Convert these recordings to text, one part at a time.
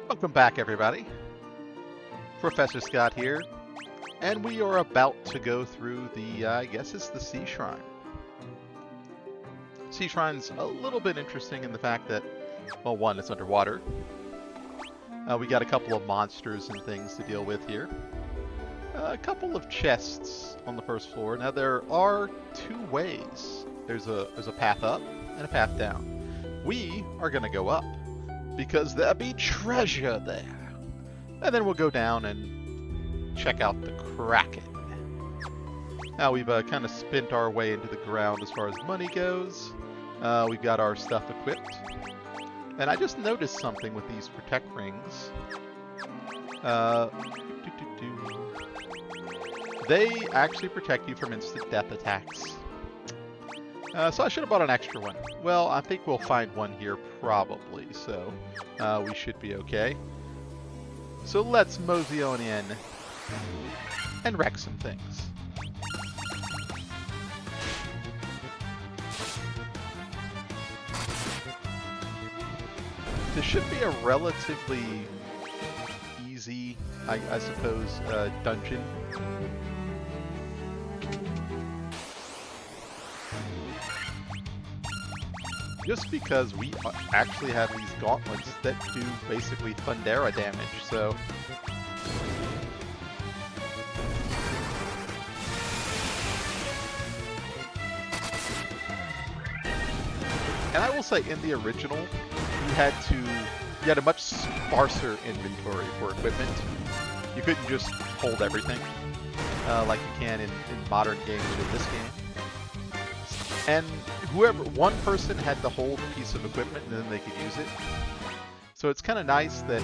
Welcome back, everybody. Professor Scott here, and we are about to go through the, I guess it's the Sea Shrine. Sea Shrine's a little bit interesting in the fact that, well, one, it's underwater. We got a couple of monsters and things to deal with here. A couple of chests on the first floor. Now there are two ways. There's a path up and a path down. We are going to go up because there'll be treasure there. And then we'll go down and check out the Kraken. Now we've kind of spent our way into the ground as far as money goes. We've got our stuff equipped. And I just noticed something with these protect rings. They actually protect you from instant death attacks. So I should have bought an extra one. Well, I think we'll find one here probably, so we should be okay. So let's mosey on in and wreck some things. This should be a relatively easy, I suppose, dungeon. Just because we actually have these gauntlets that do basically Thundera damage, so... And I will say, in the original, you had a much sparser inventory for equipment. You couldn't just hold everything like you can in modern games in this game. And one person had to hold a piece of equipment and then they could use it. So it's kind of nice that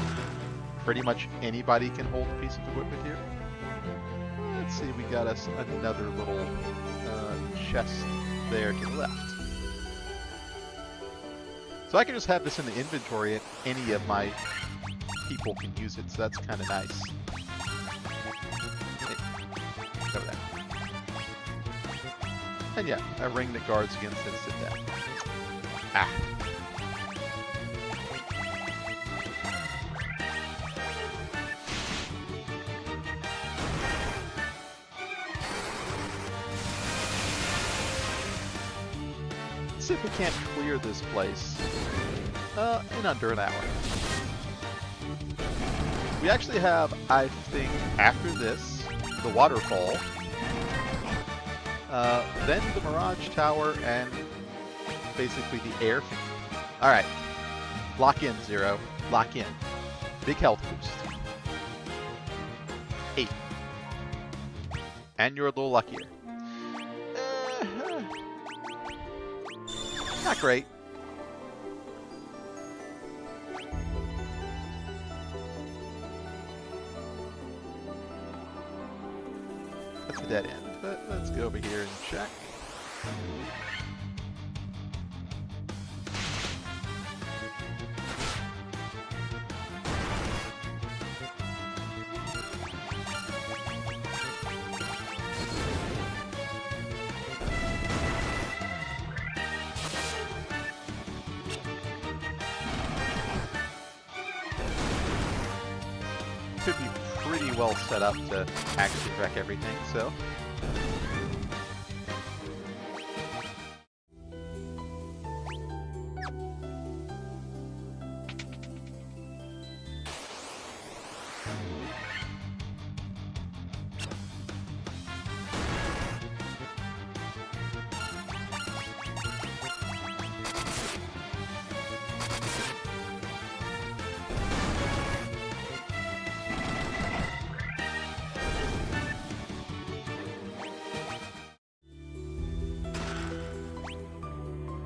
pretty much anybody can hold a piece of equipment here. Let's see, we got us another little chest there to the left. So I can just have this in the inventory and any of my people can use it, so that's kind of nice. Go there. And yeah, a ring that guards against instant death. Ah. Let's see if we can't clear this place in under an hour. We actually have, I think, after this, the waterfall. Then the Mirage Tower and basically the air. Alright. Lock in, Zero. Lock in. Big health boost. 8. And you're a little luckier. Not great. That's a dead end. But let's go over here and check. Could be pretty well set up to actually wreck everything, so.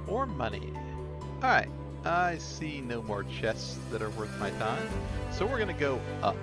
More money. Alright, I see no more chests that are worth my time, so we're gonna go up.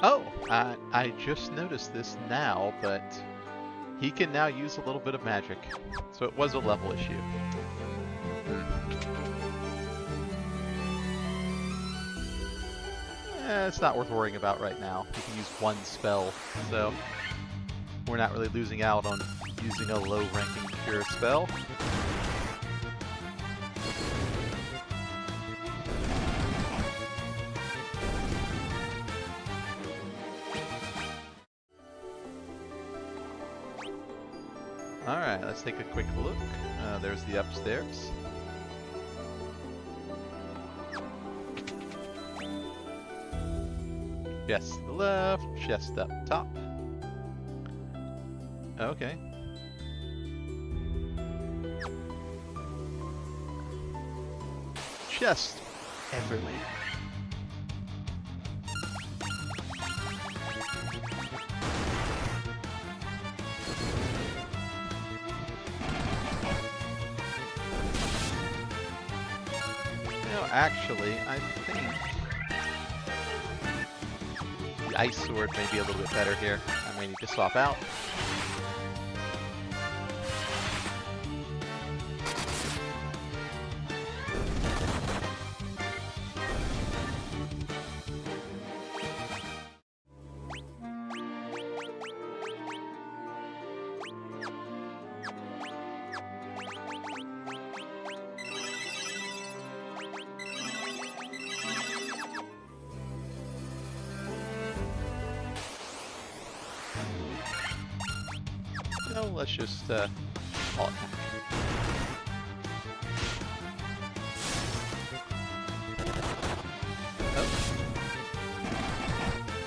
Oh, I just noticed this now, but he can now use a little bit of magic. So it was a level issue. It's not worth worrying about right now. He can use one spell, so we're not really losing out on using a low-ranking cure spell. Alright, let's take a quick look. There's the upstairs. Chest to the left, chest up top. Okay. Chest everywhere. Actually, I think the ice sword may be a little bit better here. I may need to swap out. No, let's just all attack. Oh.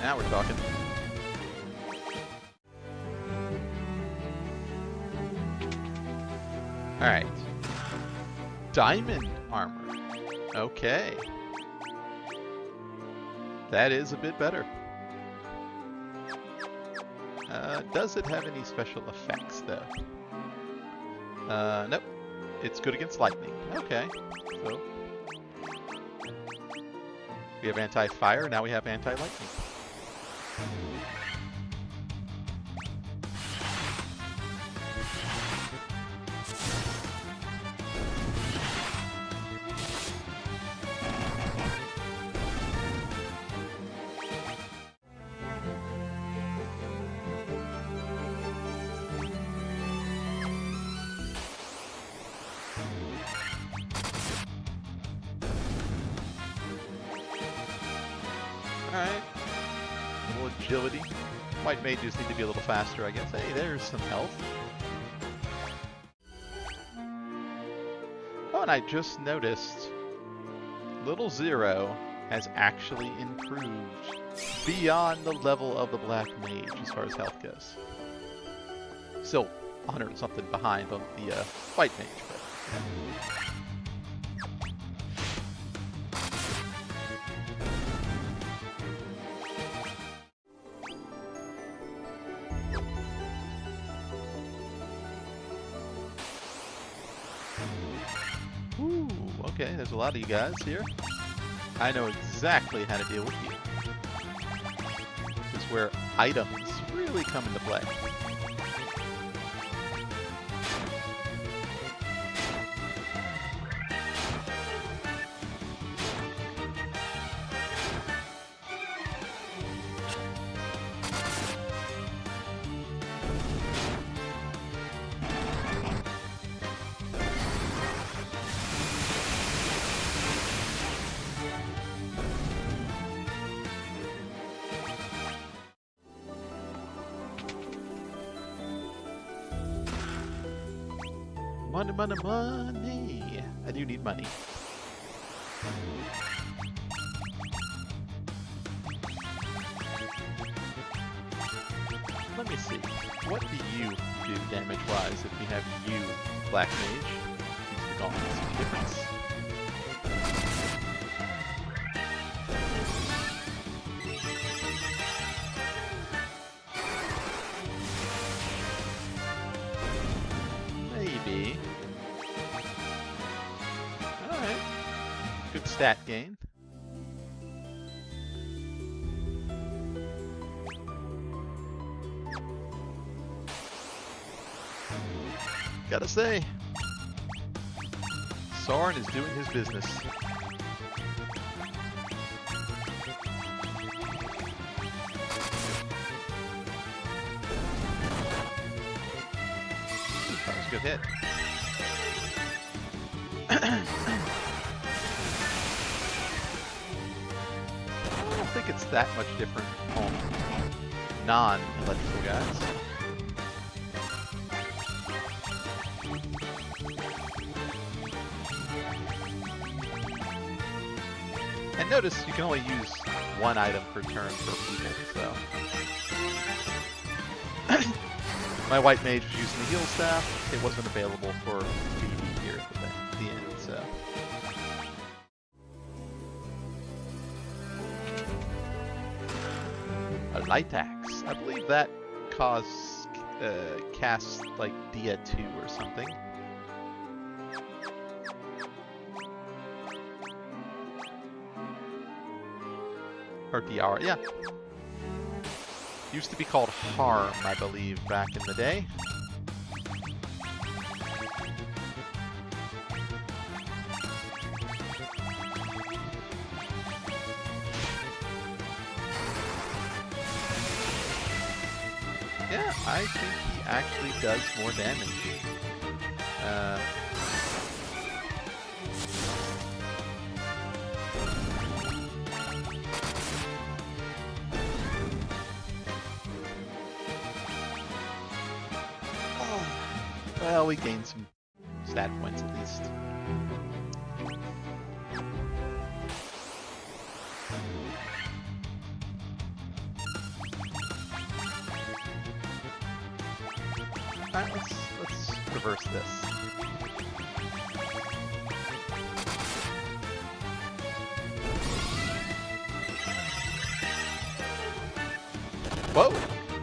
Now we're talking. Alright. Diamond armor. Okay. That is a bit better. Does it have any special effects, though? Nope. It's good against lightning. Okay. So we have anti-fire, now we have anti-lightning. Alright. A little agility. White mages need to be a little faster, I guess. Hey, there's some health. Oh, and I just noticed Little Zero has actually improved beyond the level of the Black Mage as far as health goes. Still 100 and something behind on the White Mage, but yeah. Ooh, okay, there's a lot of you guys here. I know exactly how to deal with you. This is where items really come into play. Money, money, money! I do need money. Let me see. What do you do damage-wise if we have you, Black Mage? Use the gauntlets. Difference. Maybe. Alright. Good stat gain. Gotta say, Soren is doing his business. That was a good hit. I don't think it's that much different on non-electrical guys. And notice you can only use one item per turn per people, so. My white mage was using the heal staff. It wasn't available for PvP here at the end, so. A light axe. I believe that casts like Dia 2 or something. Or DR, yeah. Used to be called Harm, I believe, back in the day. Yeah, I think he actually does more damage. Well, we gained some stat points at least. Alright, let's reverse this. Whoa!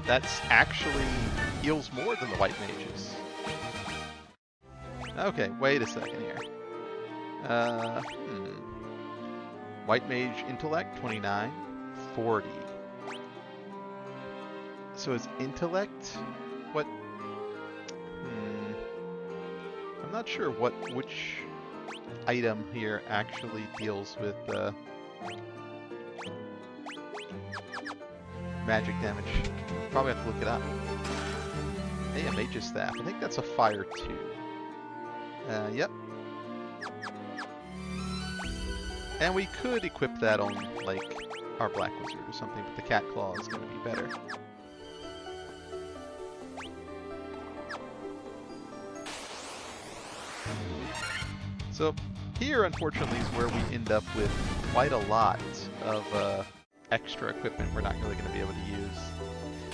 That's actually heals more than the white mages. Okay, wait a second here. White mage intellect, 29, 40. So is intellect what? I'm not sure which item here actually deals with magic damage. Probably have to look it up. Hey, a mage's staff. I think that's a fire too. Yep. And we could equip that on, like, our Black Wizard or something, but the Cat Claw is going to be better. So, here, unfortunately, is where we end up with quite a lot of extra equipment we're not really going to be able to use.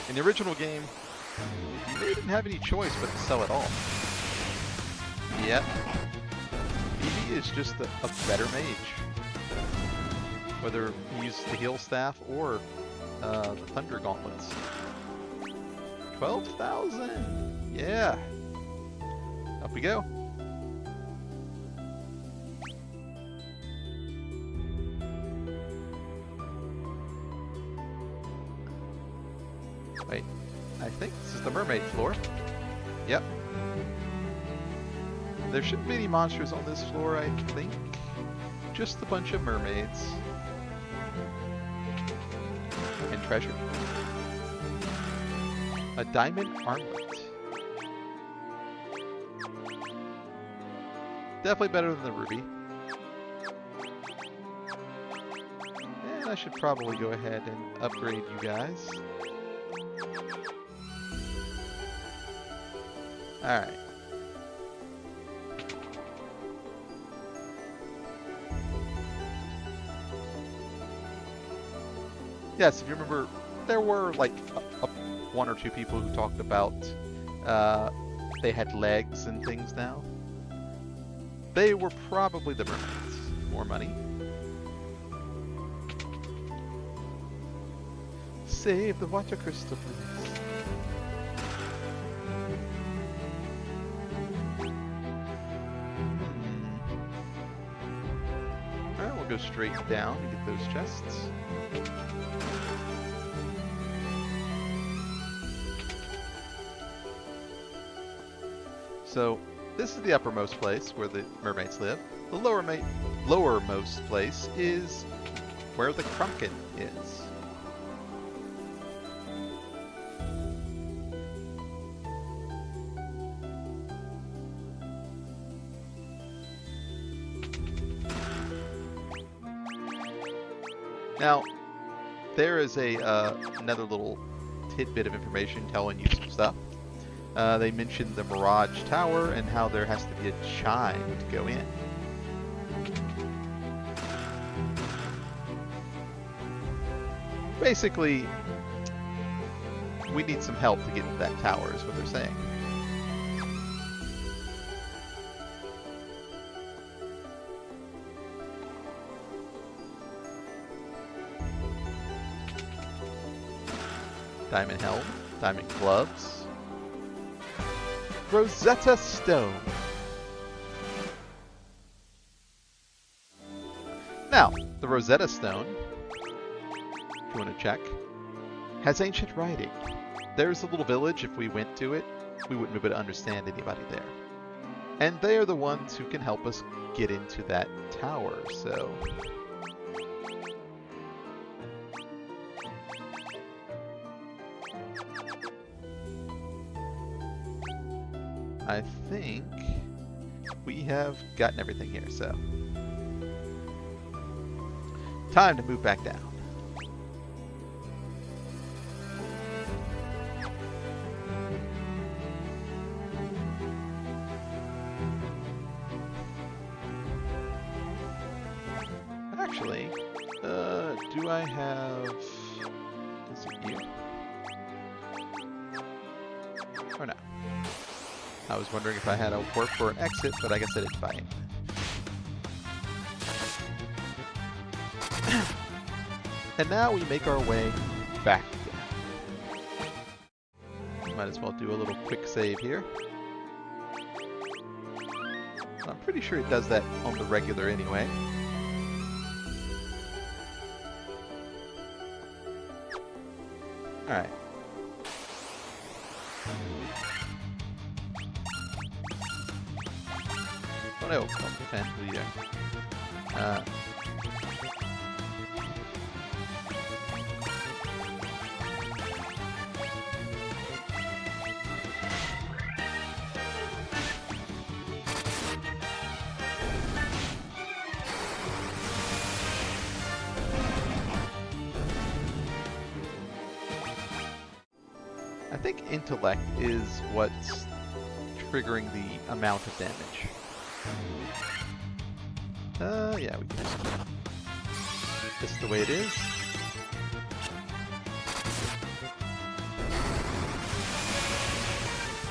In the original game, you really didn't have any choice but to sell it all. Yep. Evie is just a better mage. Whether he uses the heal staff or the thunder gauntlets. 12,000! Yeah! Up we go. Wait, I think this is the mermaid floor. Yep. There shouldn't be any monsters on this floor, I think. Just a bunch of mermaids. And treasure. A diamond armlet. Definitely better than the ruby. And I should probably go ahead and upgrade you guys. Alright. Yes, if you remember, there were like one or two people who talked about they had legs and things now. They were probably the mermaids. More money. Save the water crystal, please. Alright, we'll go straight down and get those chests. So this is the uppermost place where the mermaids live. The lowermost place is where the Kraken is. Now, there is another little tidbit of information telling you some stuff. They mentioned the Mirage Tower and how there has to be a chime to go in. Basically, we need some help to get to that tower, is what they're saying. Diamond helm, diamond gloves, Rosetta Stone. Now, the Rosetta Stone, if you want to check, has ancient writing. There's a little village. If we went to it, we wouldn't be able to understand anybody there. And they are the ones who can help us get into that tower, so... I think we have gotten everything here, so... time to move back down. Actually, do I have... is it you? Or no? I was wondering if I had a warp or an exit, but I guess I didn't buy it. And now we make our way back down. Might as well do a little quick save here. I'm pretty sure it does that on the regular anyway. Alright. Oh no, don't defend either. I think intellect is what's triggering the amount of damage. Yeah, we can just keep this the way it is.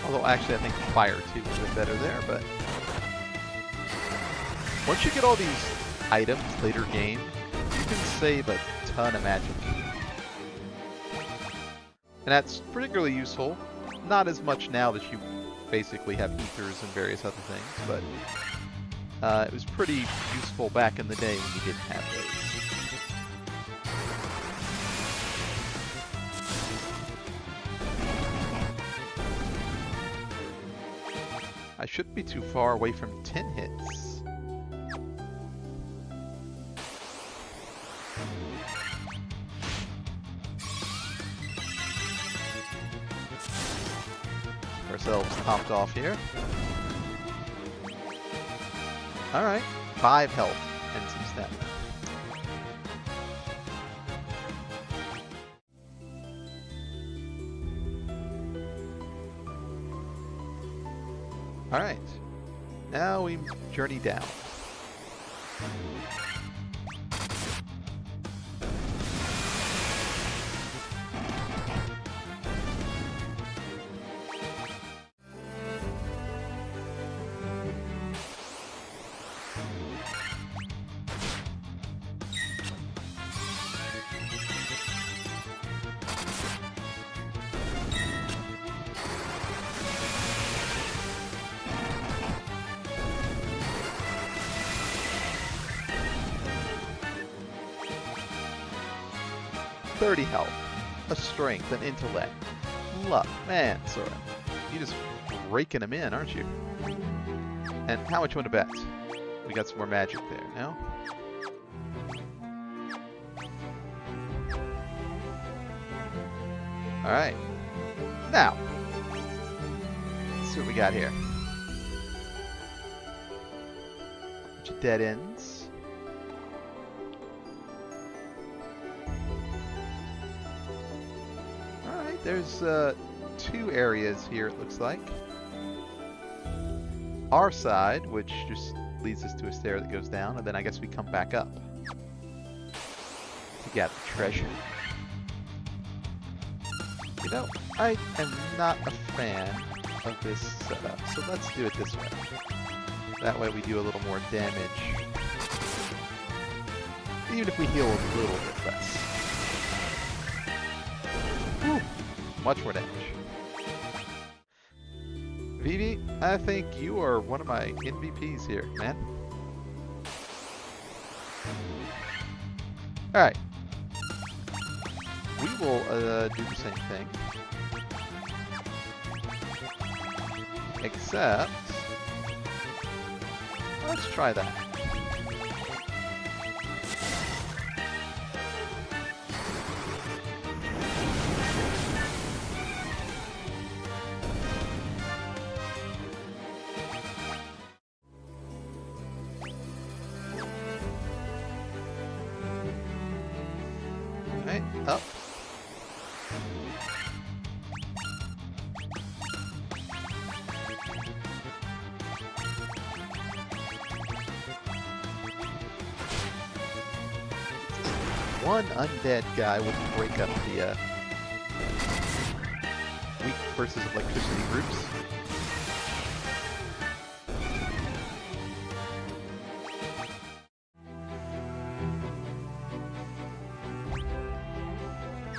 Although actually I think fire too is a bit better there, but once you get all these items later game, you can save a ton of magic. And that's particularly useful. Not as much now that you basically have ethers and various other things, but it was pretty useful back in the day when you didn't have those. I shouldn't be too far away from 10 hits. Ourselves topped off here. Alright, 5 health and some stamina. Alright, now we journey down. Health, a strength, an intellect, luck. Man, Sora, you just raking them in, aren't you? And how much you want to bet? We got some more magic there, no? Alright. Now, let's see what we got here. Bunch of dead ends. Alright, there's 2 areas here, it looks like. Our side, which just leads us to a stair that goes down, and then I guess we come back up to gather treasure. You know, I am not a fan of this setup, so let's do it this way. That way we do a little more damage, even if we heal a little bit less. Whew, much more damage. Vivi, I think you are one of my MVPs here, man. Alright. We will do the same thing. Except... let's try that. Alright, up. One undead guy would break up the weak versus electricity groups.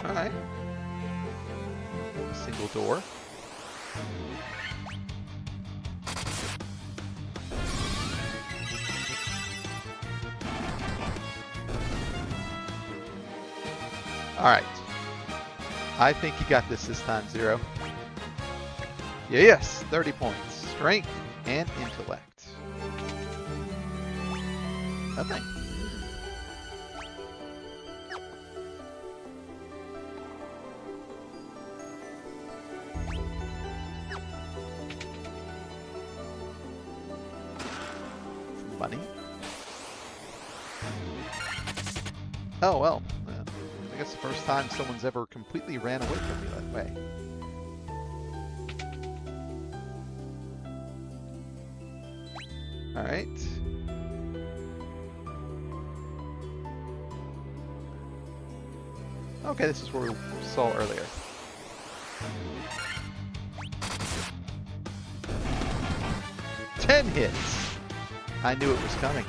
Alright. A single door. Alright. I think you got this time, Zero. Yes! 30 points. Strength and intellect. Nothing. Money. Oh, well. I guess the first time someone's ever completely ran away from me that way. Alright. Okay, this is where we saw earlier. Ten hits! I knew it was coming.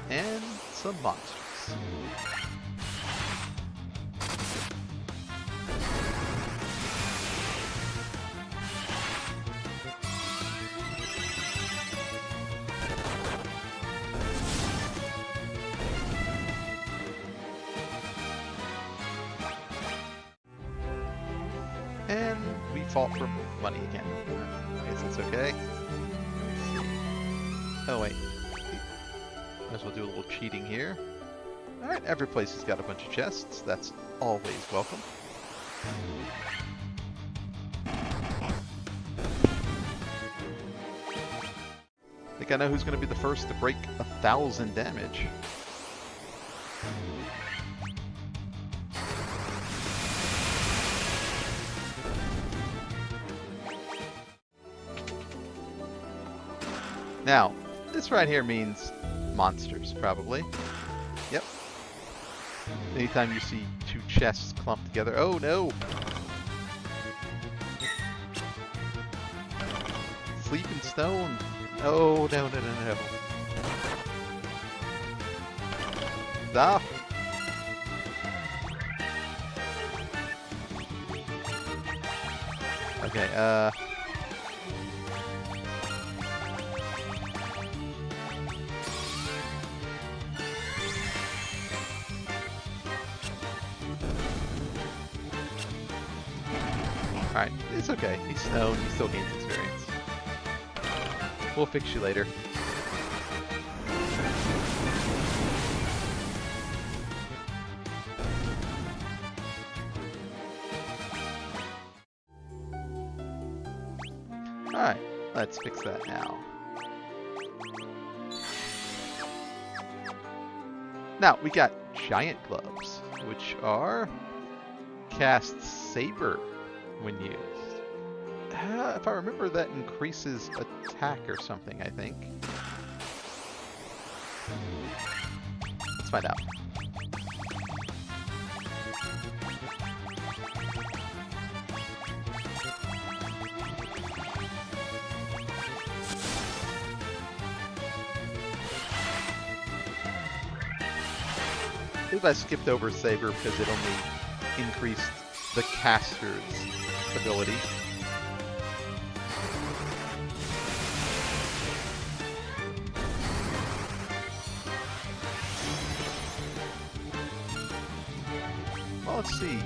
And some monsters. And we fought for money again. I guess that's okay. Let's see. Oh wait. Might as well do a little cheating here. Alright, every place has got a bunch of chests. That's always welcome. I think I know who's going to be the first to break 1,000 damage. Now, this right here means monsters, probably. Yep. Anytime you see two chests clumped together. Oh no! Sleeping stone. Oh no no no no! Stop! Okay. Alright, it's okay. He's stoned, he still gains experience. We'll fix you later. Alright, let's fix that now. Now, we got giant gloves, which are cast saber when used. If I remember, that increases attack or something, I think. Let's find out. I believe I skipped over Saber because it only increased the caster's ability. Well, let's see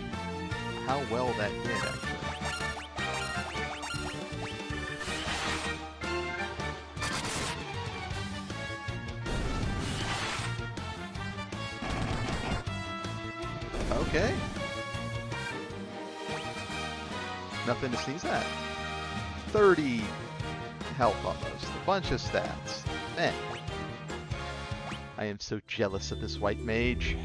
how well that did, actually. Okay. Nothing to sneeze at. 30 health almost. A bunch of stats. Man. I am so jealous of this white mage.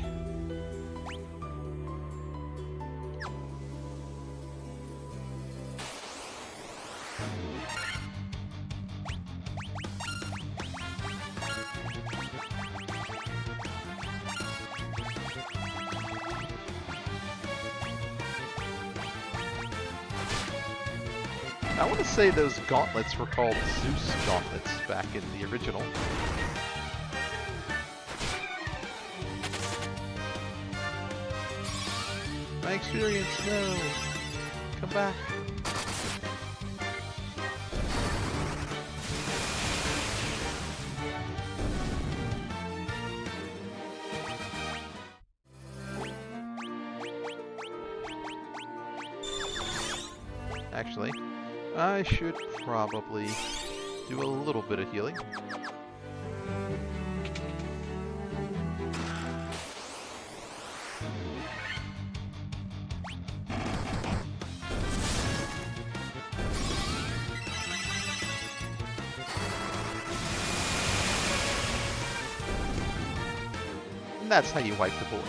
I want to say those gauntlets were called Zeus gauntlets back in the original. My experience, no! Come back! Actually, I should probably do a little bit of healing. And that's how you wipe the board.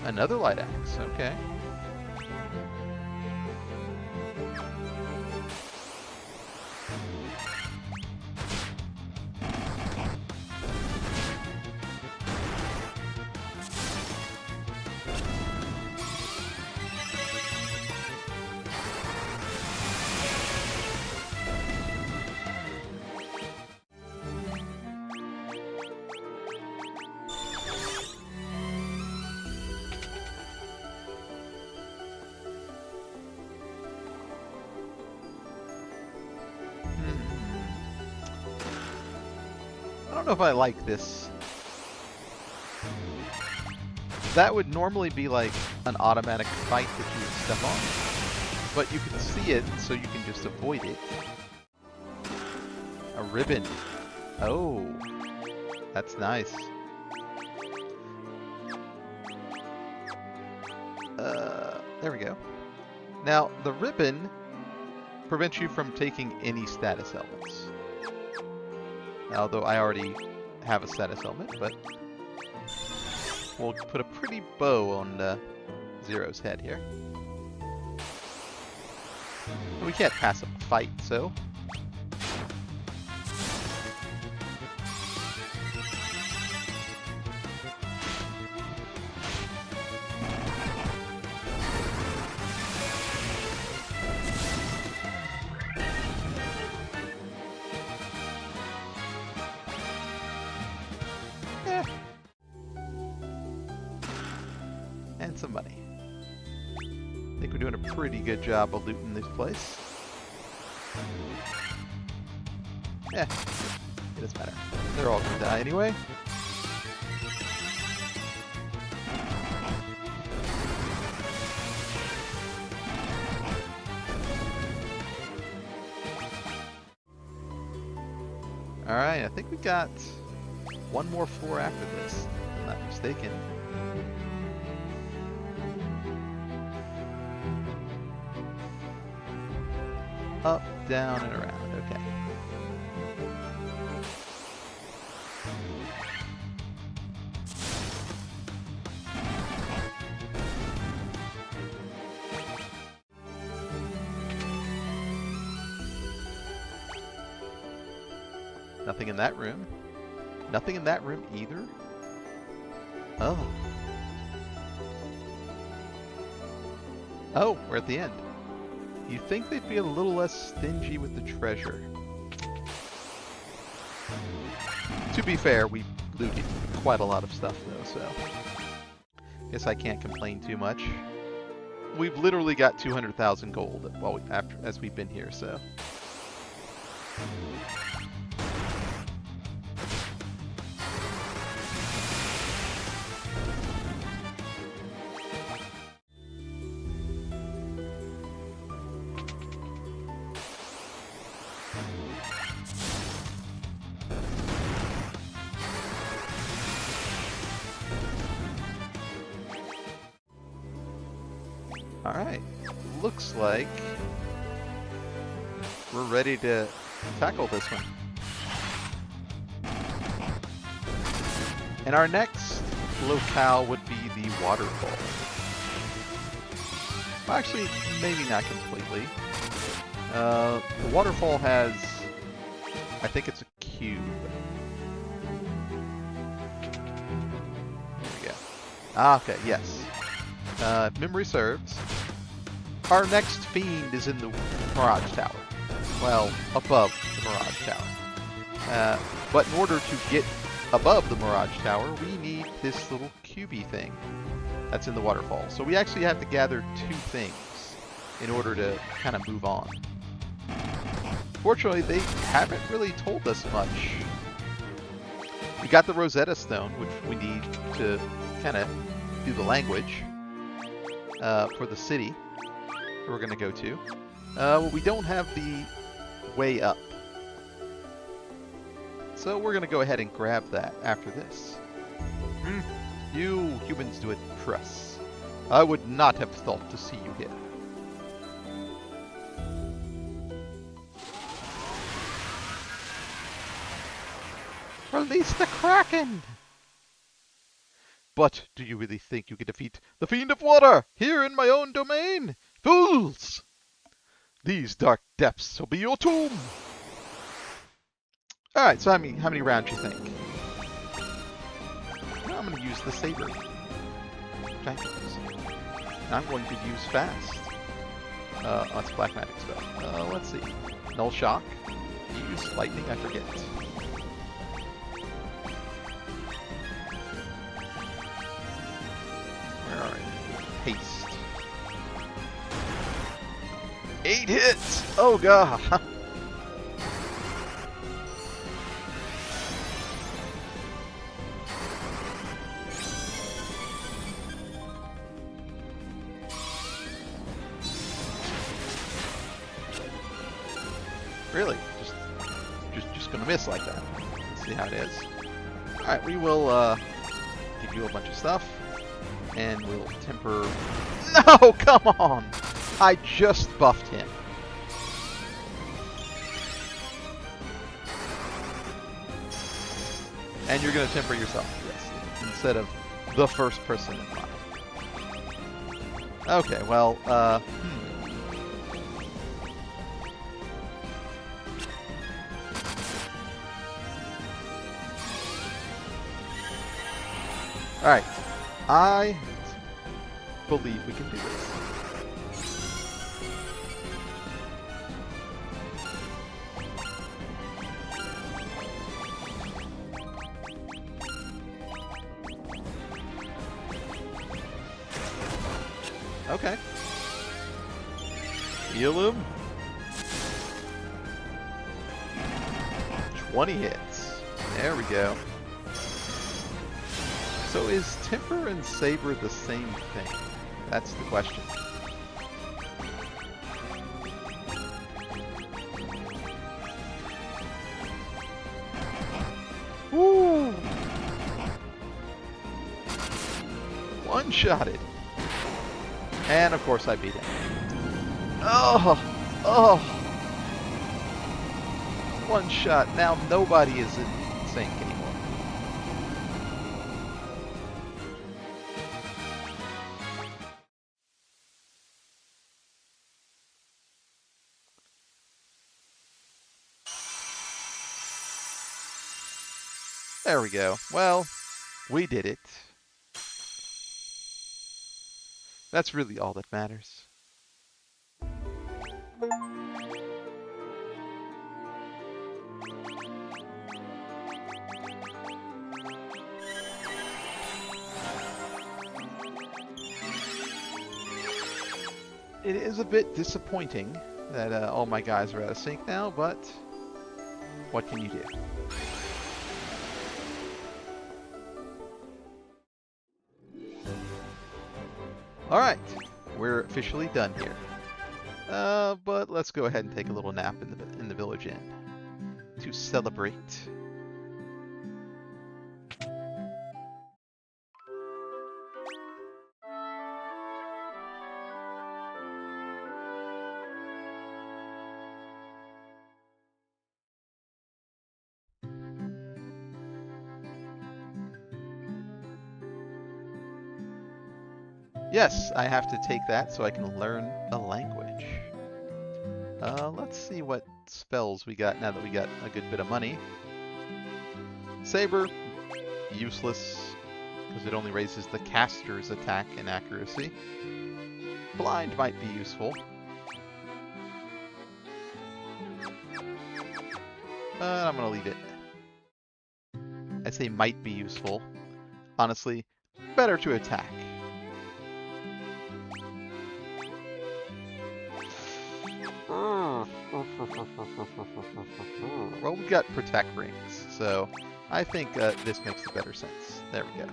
Another light axe, okay. I don't know if I like this. That would normally be like an automatic fight that you would step on, but you can see it, so you can just avoid it. A ribbon. Oh, that's nice. There we go. Now, the ribbon prevents you from taking any status elements. Although I already have a status element, but we'll put a pretty bow on Zero's head here. We can't pass up a fight, so... and some money. I think we're doing a pretty good job of looting this place. Yeah, it doesn't matter. They're all gonna die anyway. Alright, I think we got one more floor after this, if I'm not mistaken. Up, down, and around. Okay. Nothing in that room. Nothing in that room either. Oh. Oh, we're at the end. You'd think they'd be a little less stingy with the treasure. To be fair, we looted quite a lot of stuff though, so guess I can't complain too much. We've literally got 200,000 gold as we've been here, so. Alright, looks like we're ready to tackle this one. And our next locale would be the waterfall. Well, actually, maybe not completely. The waterfall has, I think it's a cube. There we go. Ah, okay, yes. If memory serves, our next fiend is in the Mirage Tower. Well, above the Mirage Tower. But in order to get above the Mirage Tower, we need this little cubey thing that's in the waterfall. So we actually have to gather two things in order to kind of move on. Fortunately, they haven't really told us much. We got the Rosetta Stone, which we need to kind of do the language. For the city we're going to go to. Well, we don't have the way up. So we're going to go ahead and grab that after this. You humans do it for us. I would not have thought to see you here. Release the Kraken! But do you really think you can defeat the Fiend of Water here in my own domain? Fools! These dark depths will be your tomb! Alright, so how many rounds do you think? Well, I'm going to use the saber. And I'm going to use fast. That's black magic spell. Let's see. Null shock. Use lightning, I forget. Haste. 8 hits! Oh god! Really? Just gonna miss like that. Let's see how it is. Alright, we will give you a bunch of stuff. And we'll temper... No! Come on! I just buffed him. And you're going to temper yourself, yes. Instead of the first person in line. Okay, well, Alright. I believe we can do this. Okay. Heal him. 20 hits. There we go. So is Temper and Saber the same thing? That's the question. Woo! One-shotted. And of course I beat him. Oh! Oh! One shot. Now nobody is in sync anymore. There we go. Well, we did it. That's really all that matters. It is a bit disappointing that all my guys are out of sync now, but what can you do? Alright, we're officially done here. But let's go ahead and take a little nap in the village inn to celebrate. Yes, I have to take that so I can learn a language. Let's see what spells we got now that we got a good bit of money. Saber, useless, because it only raises the caster's attack and accuracy. Blind might be useful. I'm gonna leave it. I say might be useful. Honestly, better to attack. Well, we've got Protect Rings, so I think this makes better sense. There we go.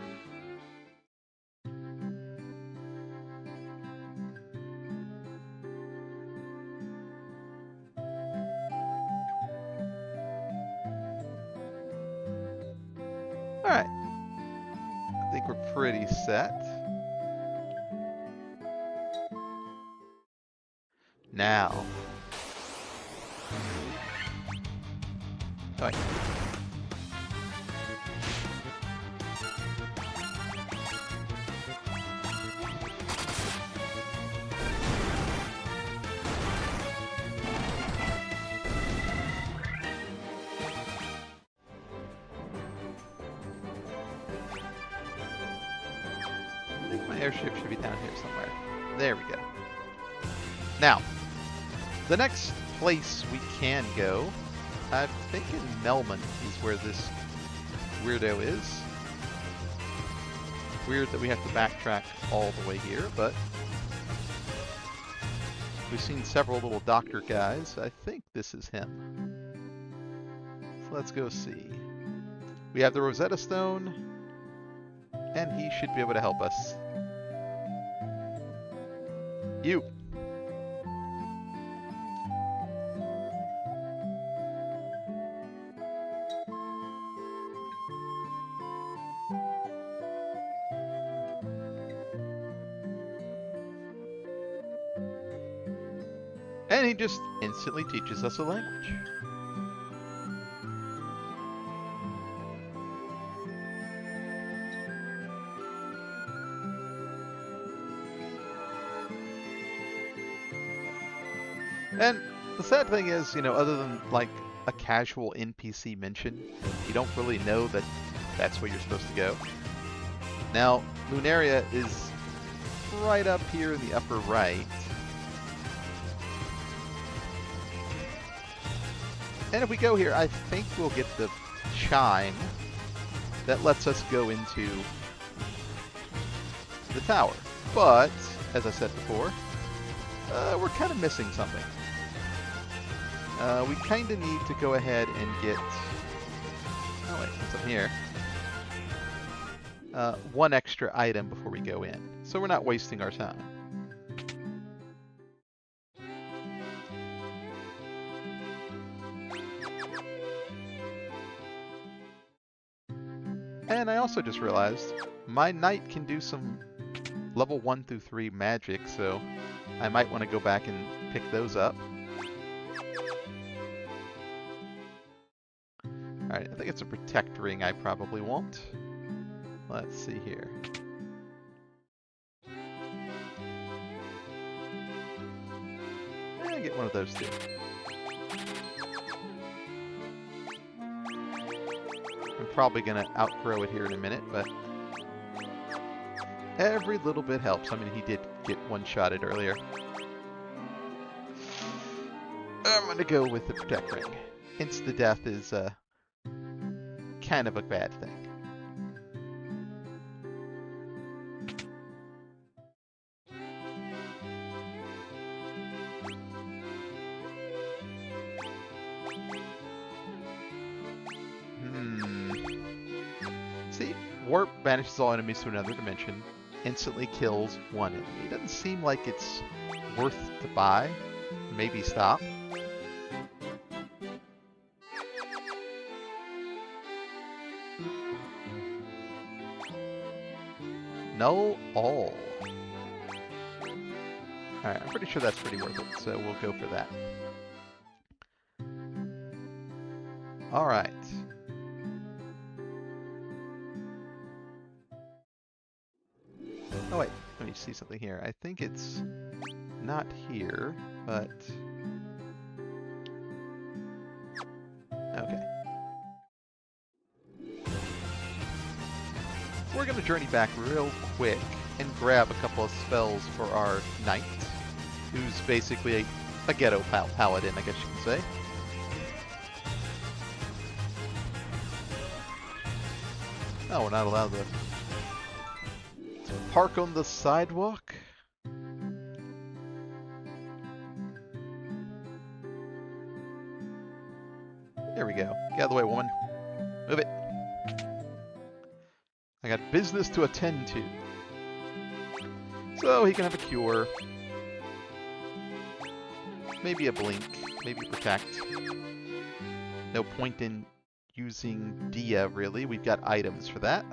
Alright. I think we're pretty set. Now. Right. I think my airship should be down here somewhere. There we go. Now, the next place we can go, I'm thinking Melman is where this weirdo is. Weird that we have to backtrack all the way here, but we've seen several little doctor guys. I think this is him. So let's go see. We have the Rosetta Stone, and he should be able to help us. You! And he just instantly teaches us a language. And the sad thing is, you know, other than like a casual NPC mention, you don't really know that that's where you're supposed to go. Now, Lunaria is right up here in the upper right. And if we go here, I think we'll get the chime that lets us go into the tower. But as I said before, we're kind of missing something. We kind of need to go ahead and get... Oh wait, what's up here? One extra item before we go in, so we're not wasting our time. And I also just realized my knight can do some level 1 through 3 magic, so I might want to go back and pick those up. Alright, I think it's a protect ring I probably want. Let's see here. Get one of those too. I'm probably going to outgrow it here in a minute, but every little bit helps. I mean, he did get one-shotted earlier. I'm going to go with the protect ring. Insta-death is kind of a bad thing. See, warp banishes all enemies to another dimension, instantly kills one enemy. It doesn't seem like it's worth to buy. Maybe stop. Null all. Alright, I'm pretty sure that's pretty worth it, so we'll go for that. Alright. Oh wait, let me see something here. I think it's not here, but... Okay. We're going to journey back real quick and grab a couple of spells for our knight, who's basically a ghetto paladin, I guess you can say. Oh, we're not allowed to park on the sidewalk? There we go. Get out of the way, woman. Move it. I got business to attend to. So he can have a cure. Maybe a blink. Maybe protect. No point in using Dia, really. We've got items for that.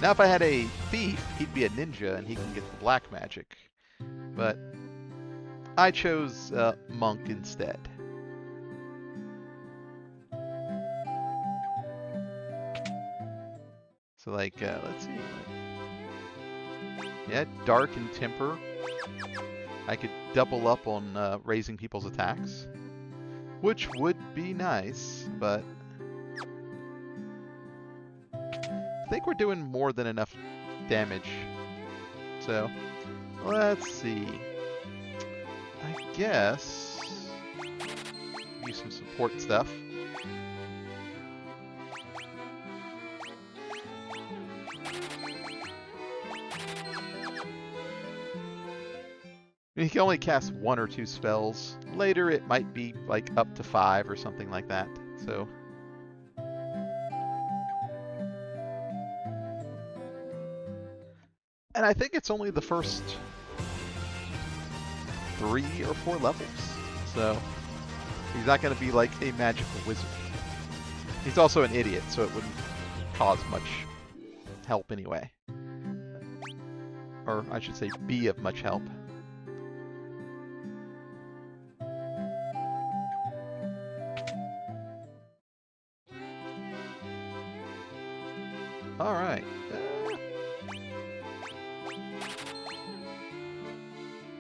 Now if I had a thief, he'd be a ninja and he can get the black magic. But I chose monk instead. So like, let's see. Yeah, dark and temper. I could double up on raising people's attacks, which would be nice, but I think we're doing more than enough damage. So, let's see. I guess use some support stuff. He can only cast 1 or 2 spells. Later it might be like up to 5 or something like that. So and I think it's only the first 3 or 4 levels. So he's not going to be like a magical wizard. He's also an idiot, so it wouldn't cause much help anyway. Or I should say be of much help. Alright.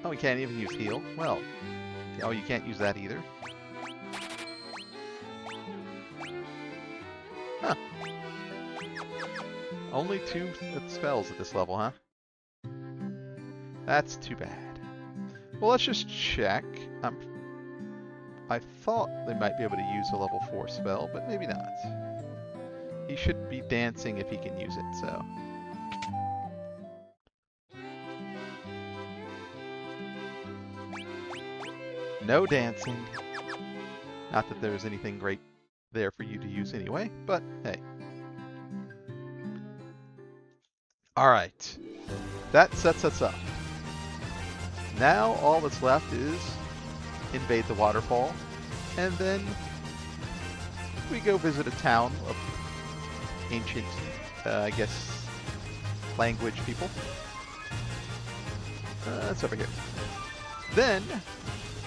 Oh, we can't even use heal? Well, oh, you can't use that either. Huh. Only 2 spells at this level, huh? That's too bad. Well, let's just check. I thought they might be able to use a level 4 spell, but maybe not. He should be dancing if he can use it, so. No dancing. Not that there's anything great there for you to use anyway, but hey. Alright. That sets us up. Now all that's left is invade the waterfall, and then we go visit a town of ancient, I guess, language people. That's over here. Then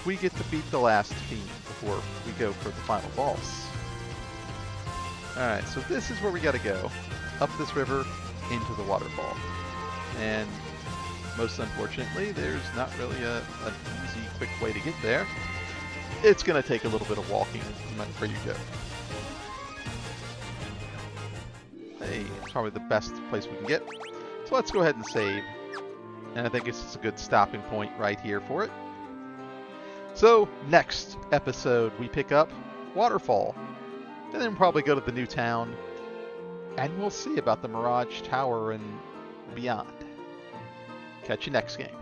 we get to beat the last fiend before we go for the final boss. Alright, so this is where we gotta go. Up this river, into the waterfall. And most unfortunately, there's not really an easy, quick way to get there. It's gonna take a little bit of walking for you to go. Hey, it's probably the best place we can get. So let's go ahead and save. And I think it's a good stopping point right here for it. So, next episode, we pick up Waterfall. And then probably go to the new town. And we'll see about the Mirage Tower and beyond. Catch you next game.